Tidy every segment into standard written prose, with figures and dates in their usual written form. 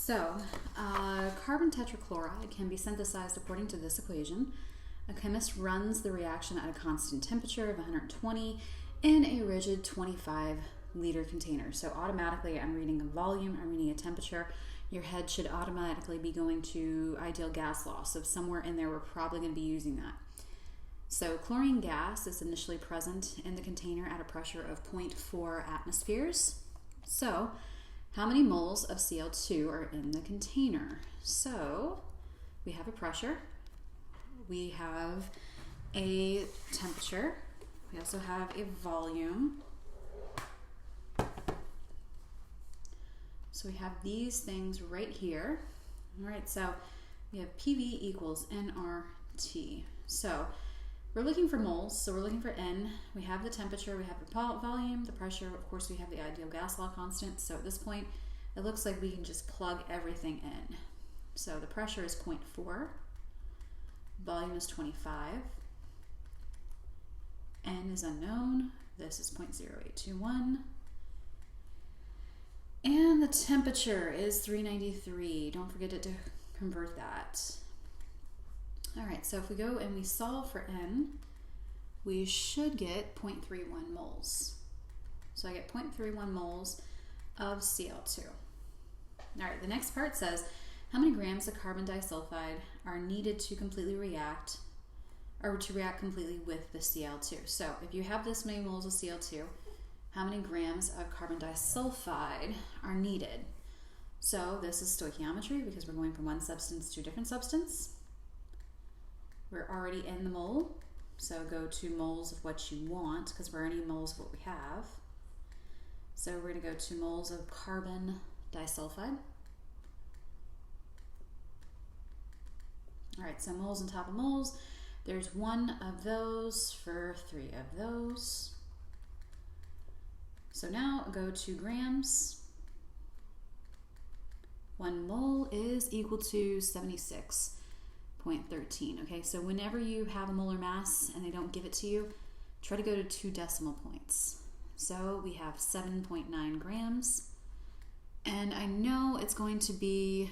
So, carbon tetrachloride can be synthesized according to this equation. A chemist runs the reaction at a constant temperature of 120 in a rigid 25-liter container. So automatically I'm reading a volume, I'm reading a temperature. Your head should automatically be going to ideal gas law. So somewhere in there we're probably going to be using that. So chlorine gas is initially present in the container at a pressure of 0.4 atmospheres. So how many moles of Cl2 are in the container? So we have a pressure, we have a temperature, we also have a volume. So we have these things right here. All right, so we have PV equals nRT. So we're looking for moles, so we're looking for N. We have the temperature, we have the volume, the pressure, of course we have the ideal gas law constant. So at this point, it looks like we can just plug everything in. So the pressure is 0.4, volume is 25, N is unknown, this is 0.0821, and the temperature is 393. Don't forget to convert that. All right, so if we go and we solve for N, we should get 0.31 moles. So I get 0.31 moles of Cl2. All right, the next part says, how many grams of carbon disulfide are needed to completely react, or to react completely with the Cl2? So if you have this many moles of Cl2, how many grams of carbon disulfide are needed? So this is stoichiometry because we're going from one substance to a different substance. We're already in the mole, so go to moles of what you want because we're already in moles of what we have. So we're going to go to moles of carbon disulfide. All right, so moles on top of moles. There's one of those for three of those. So now go to grams. 1 mole is equal to 76.13. Okay, so whenever you have a molar mass and they don't give it to you, try to go to 2 decimal points. So we have 7.9 grams. And I know it's going to be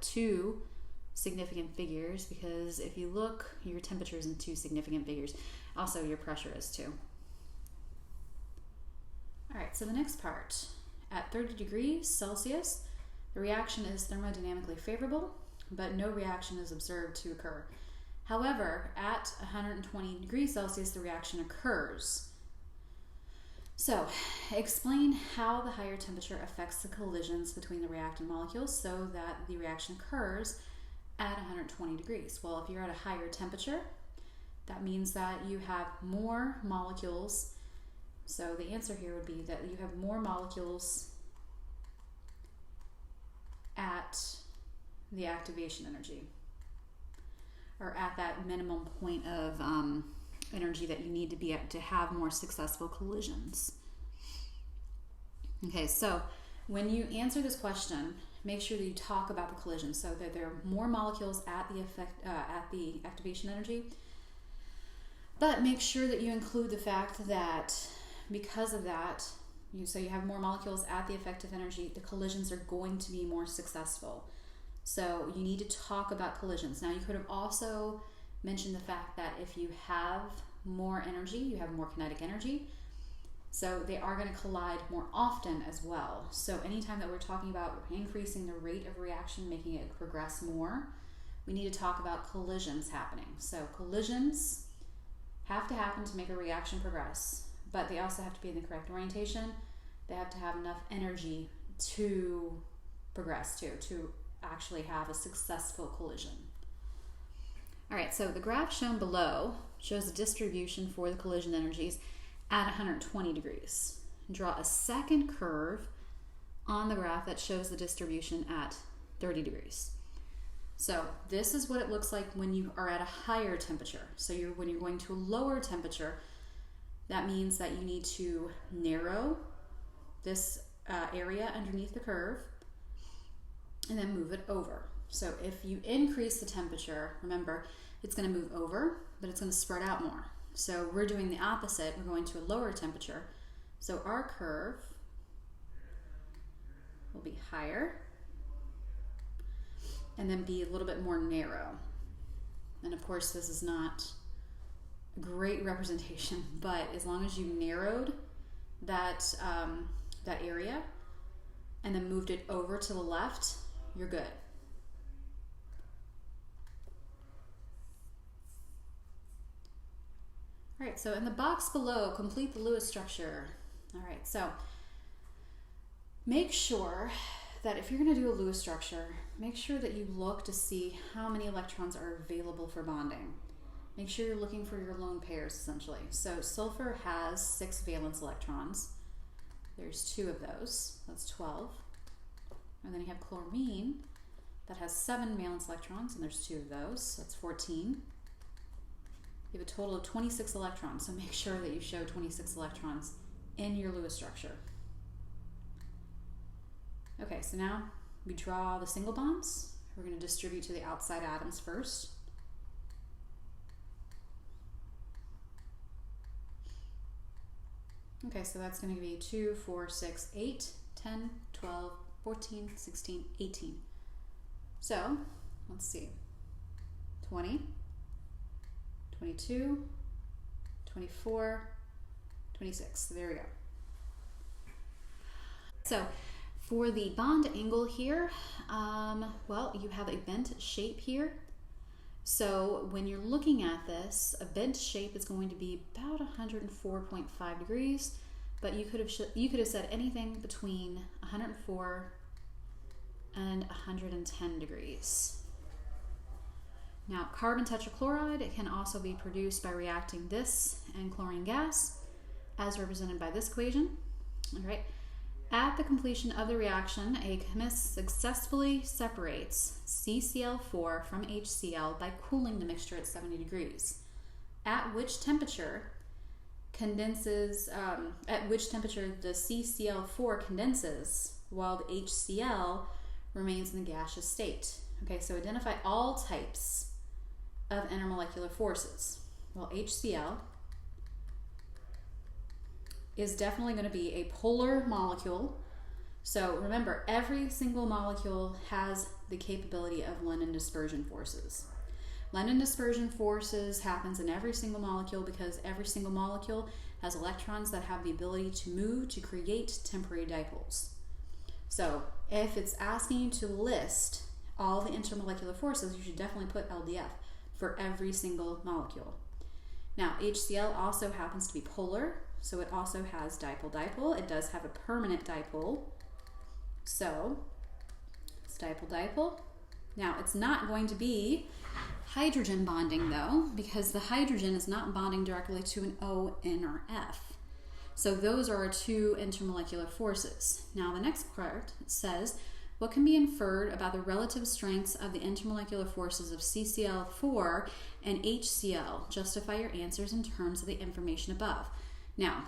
2 significant figures because if you look, your temperature is in 2 significant figures. Also, your pressure is too. All right, so the next part. At 30 degrees Celsius, the reaction is thermodynamically favorable, but no reaction is observed to occur. However, at 120 degrees Celsius, the reaction occurs. So, explain how the higher temperature affects the collisions between the reactant molecules so that the reaction occurs at 120 degrees. Well, if you're at a higher temperature, that means that you have more molecules. So the answer here would be that you have more molecules at the activation energy, or at that minimum point of energy that you need to be at to have more successful collisions. Okay, so when you answer this question, make sure that you talk about the collision so that there are more molecules at the activation energy, but make sure that you include the fact that because of that, you have more molecules at the effective energy, the collisions are going to be more successful. So you need to talk about collisions. Now you could have also mentioned the fact that if you have more energy, you have more kinetic energy. So they are going to collide more often as well. So anytime that we're talking about increasing the rate of reaction, making it progress more, we need to talk about collisions happening. So collisions have to happen to make a reaction progress, but they also have to be in the correct orientation. They have to have enough energy to progress to actually have a successful collision. All right, so the graph shown below shows the distribution for the collision energies at 120 degrees. Draw a second curve on the graph that shows the distribution at 30 degrees. So this is what it looks like when you are at a higher temperature. So when you're going to a lower temperature, that means that you need to narrow this area underneath the curve and then move it over. So if you increase the temperature, remember, it's going to move over, but it's going to spread out more. So we're doing the opposite. We're going to a lower temperature. So our curve will be higher and then be a little bit more narrow. And of course, this is not a great representation, but as long as you narrowed that, that area and then moved it over to the left, you're good. All right, so in the box below, complete the Lewis structure. All right, so make sure that if you're going to do a Lewis structure, make sure that you look to see how many electrons are available for bonding. Make sure you're looking for your lone pairs, essentially. So sulfur has 6 valence electrons. There's 2 of those, that's 12. And then you have chlorine that has 7 valence electrons, and there's 2 of those, so that's 14. You have a total of 26 electrons, so make sure that you show 26 electrons in your Lewis structure. Okay, so now we draw the single bonds. We're going to distribute to the outside atoms first. Okay, so that's going to be 2, 4, 6, 8, 10, 12, 14, 16, 18. So, let's see. 20, 22, 24, 26. There we go. So, for the bond angle here, well, you have a bent shape here. So when you're looking at this, a bent shape is going to be about 104.5 degrees, but you could have said anything between 104 and 110 degrees. Now, carbon tetrachloride can also be produced by reacting this and chlorine gas, as represented by this equation. All right. At the completion of the reaction, a chemist successfully separates CCl4 from HCl by cooling the mixture at 70 degrees, at which temperature the CCl4 condenses while the HCl remains in the gaseous state. Okay, so identify all types of intermolecular forces. Well, HCl is definitely going to be a polar molecule. So remember, every single molecule has the capability of London dispersion forces. London dispersion forces happens in every single molecule because every single molecule has electrons that have the ability to move to create temporary dipoles. So if it's asking you to list all the intermolecular forces, you should definitely put LDF for every single molecule. Now, HCl also happens to be polar, so it also has dipole-dipole. It does have a permanent dipole. So it's dipole-dipole. Now, it's not going to be hydrogen bonding, though, because the hydrogen is not bonding directly to an O, N, or F. So those are our 2 intermolecular forces. Now, the next part says, what can be inferred about the relative strengths of the intermolecular forces of CCl4 and HCl? Justify your answers in terms of the information above. Now,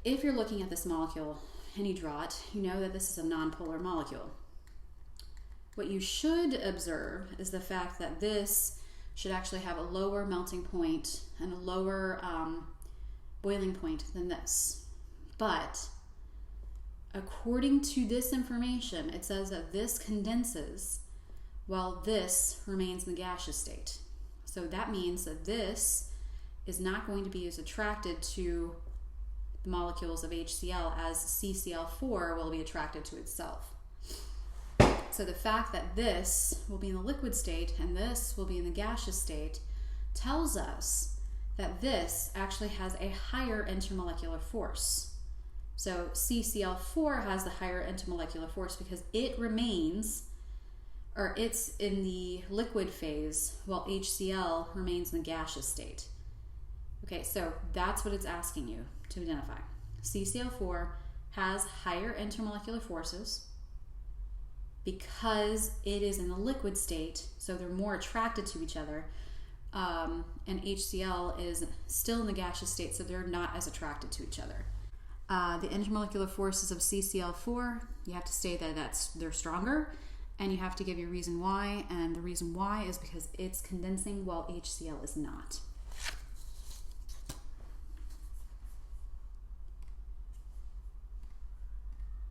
if you're looking at this molecule and you draw it, you know that this is a nonpolar molecule. What you should observe is the fact that this should actually have a lower melting point and a lower boiling point than this. But according to this information, it says that this condenses while this remains in the gaseous state. So that means that this is not going to be as attracted to the molecules of HCl as CCl4 will be attracted to itself. So the fact that this will be in the liquid state and this will be in the gaseous state tells us that this actually has a higher intermolecular force. So CCl4 has the higher intermolecular force because it remains, or it's in the liquid phase while HCl remains in the gaseous state. Okay, so that's what it's asking you to identify. CCl4 has higher intermolecular forces because it is in the liquid state, so they're more attracted to each other, and HCl is still in the gaseous state, so they're not as attracted to each other. The intermolecular forces of CCl4, you have to state that they're stronger, and you have to give your reason why, and the reason why is because it's condensing while HCl is not.